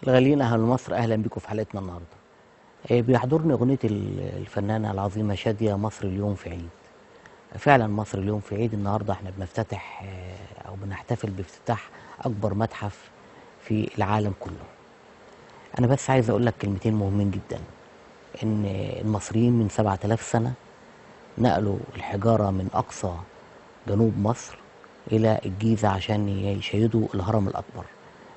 الغاليين أهل مصر، أهلا بكم في حلقتنا النهاردة. بيحضرني أغنية الفنانة العظيمة شادية، مصر اليوم في عيد. فعلا مصر اليوم في عيد. النهاردة احنا بنفتتح أو بنحتفل بافتتاح أكبر متحف في العالم كله. أنا بس عايز أقول لك كلمتين مهمين جدا. إن المصريين من 7000 سنة نقلوا الحجارة من أقصى جنوب مصر إلى الجيزة عشان يشيدوا الهرم الأكبر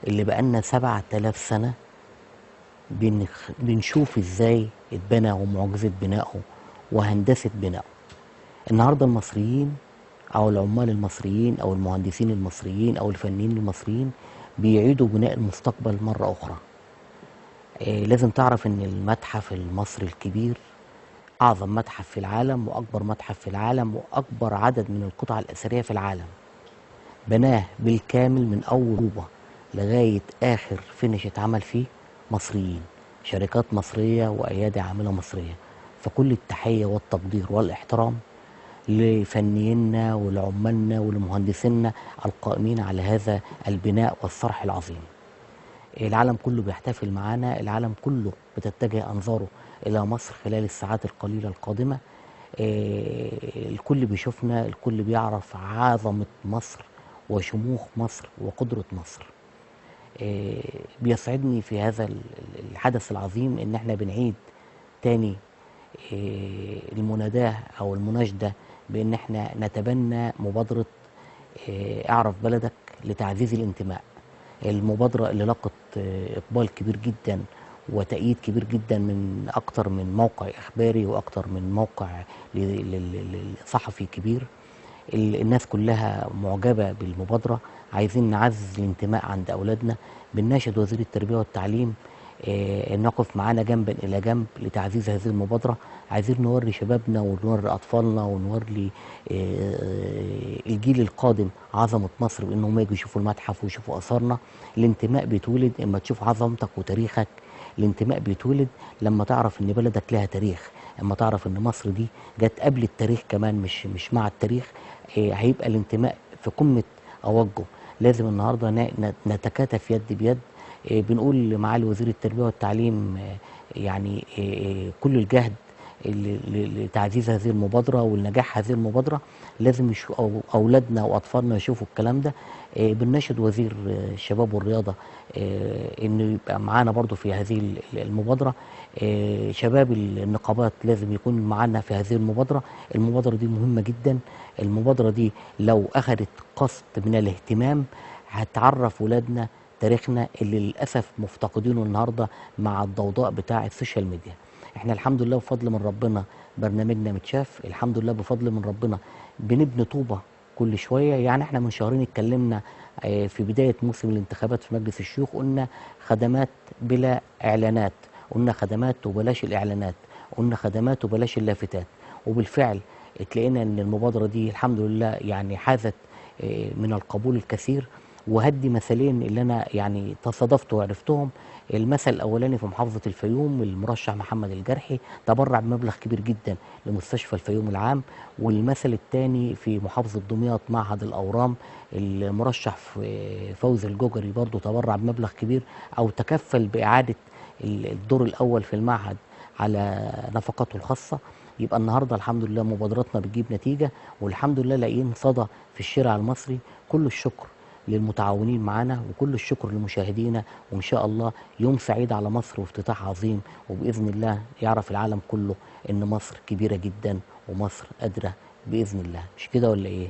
اللي بقالنا 7000 سنة بنشوف ازاي اتبنى ومعجزة بنائه وهندسة بنائه. النهارده المصريين او العمال المصريين او المهندسين المصريين او الفنيين المصريين بيعيدوا بناء المستقبل مرة اخرى. لازم تعرف ان المتحف المصري الكبير اعظم متحف في العالم واكبر متحف في العالم واكبر عدد من القطع الاثرية في العالم. بناه بالكامل من اول طوبة لغاية اخر فينش اتعمل فيه مصريين، شركات مصرية وأيادي عاملة مصرية. فكل التحية والتقدير والاحترام لفنيينا ولعمالنا ولمهندسينا القائمين على هذا البناء والصرح العظيم. العالم كله بيحتفل معانا، العالم كله بتتجه أنظاره إلى مصر خلال الساعات القليلة القادمة. الكل بيشوفنا، الكل بيعرف عظمة مصر وشموخ مصر وقدرة مصر. بيسعدني في هذا الحدث العظيم ان احنا بنعيد تاني المناداة او المناشدة بان احنا نتبنى مبادرة اعرف بلدك لتعزيز الانتماء. المبادرة اللي لقت اقبال كبير جدا وتأييد كبير جدا من اكتر من موقع اخباري واكتر من موقع صحفي كبير. الناس كلها معجبة بالمبادرة، عايزين نعزز الانتماء عند أولادنا. بنناشد وزير التربية والتعليم أن يقف معانا جنبا إلى جنب لتعزيز هذه المبادرة. عايزين نوري شبابنا ونوري أطفالنا ونوري الجيل القادم عظمة مصر بأنهم يجوا يشوفوا المتحف ويشوفوا آثارنا. الانتماء بيتولد اما تشوف عظمتك وتاريخك. الانتماء بيتولد لما تعرف ان بلدك لها تاريخ، اما تعرف ان مصر دي جت قبل التاريخ كمان، مش مع التاريخ. هيبقى الانتماء في قمة أوجه. لازم النهارده نتكاتف يد بيد. بنقول لمعالي وزير التربية والتعليم يعني كل الجهد لتعزيز هذه المبادرة ولنجاح هذه المبادرة. لازم أولادنا وأطفالنا يشوفوا الكلام ده. بنناشد وزير الشباب والرياضة إنه يبقى معانا برضو في هذه المبادرة. شباب النقابات لازم يكون معانا في هذه المبادرة. المبادرة دي مهمة جدا. المبادرة دي لو أخذت قسط من الاهتمام هتعرف ولادنا تاريخنا اللي للأسف مفتقدينه النهاردة مع الضوضاء بتاع السوشيال ميديا. احنا الحمد لله بفضل من ربنا برنامجنا متشاف، الحمد لله بفضل من ربنا بنبني طوبة كل شوية. يعني احنا من شهرين اتكلمنا في بداية موسم الانتخابات في مجلس الشيوخ، قلنا خدمات بلا إعلانات، قلنا خدمات وبلاش الإعلانات، قلنا خدمات وبلاش اللافتات. وبالفعل اتلاقينا ان المبادرة دي الحمد لله يعني حازت من القبول الكثير. وهدي مثلين اللي انا يعني تصادفت وعرفتهم. المثل الاولاني في محافظه الفيوم، المرشح محمد الجرحي تبرع بمبلغ كبير جدا لمستشفى الفيوم العام. والمثل الثاني في محافظه دمياط معهد الاورام، المرشح فوزي الجوجري برضه تبرع بمبلغ كبير او تكفل باعاده الدور الاول في المعهد على نفقاته الخاصه. يبقى النهارده الحمد لله مبادراتنا بتجيب نتيجه، والحمد لله لاقيين صدى في الشارع المصري. كل الشكر للمتعاونين معنا وكل الشكر لمشاهدينا، وإن شاء الله يوم سعيد على مصر وافتتاح عظيم. وبإذن الله يعرف العالم كله إن مصر كبيرة جدا ومصر قادرة بإذن الله. مش كده ولا إيه؟